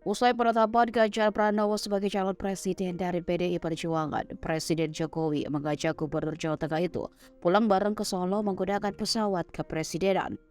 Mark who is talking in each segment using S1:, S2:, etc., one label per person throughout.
S1: Usai penetapan Ganjar Pranowo sebagai calon presiden dari PDI Perjuangan, Presiden Jokowi mengajak Gubernur Jawa Tengah itu pulang bareng ke Solo menggunakan pesawat kepresidenan.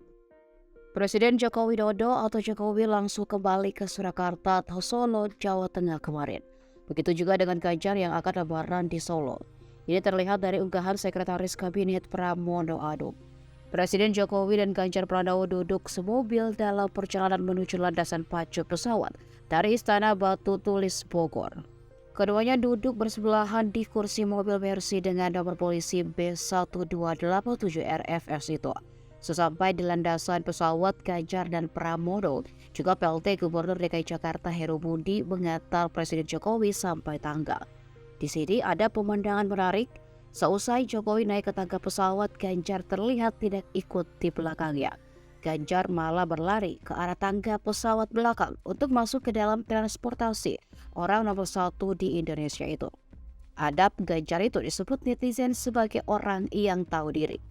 S1: Presiden Joko Widodo atau Jokowi langsung kembali ke Surakarta atau Solo, Jawa Tengah kemarin. Begitu juga dengan Ganjar yang akan lebaran di Solo. Ini terlihat dari unggahan Sekretaris Kabinet Pramono Anung. Presiden Jokowi dan Ganjar Pranowo duduk semobil dalam perjalanan menuju landasan pacu pesawat dari Istana Batu Tulis Bogor. Keduanya duduk bersebelahan di kursi mobil Mercy dengan nomor polisi B1287 RFS itu. Sesampai di landasan pesawat, Ganjar dan Pramono, juga PLT Gubernur DKI Jakarta Heru Budi mengantar Presiden Jokowi sampai tangga. Di sini ada pemandangan menarik. Seusai Jokowi naik ke tangga pesawat, Ganjar terlihat tidak ikut di belakangnya. Ganjar malah berlari ke arah tangga pesawat belakang untuk masuk ke dalam transportasi orang nomor satu di Indonesia itu. Adap Ganjar itu disebut netizen sebagai orang yang tahu diri.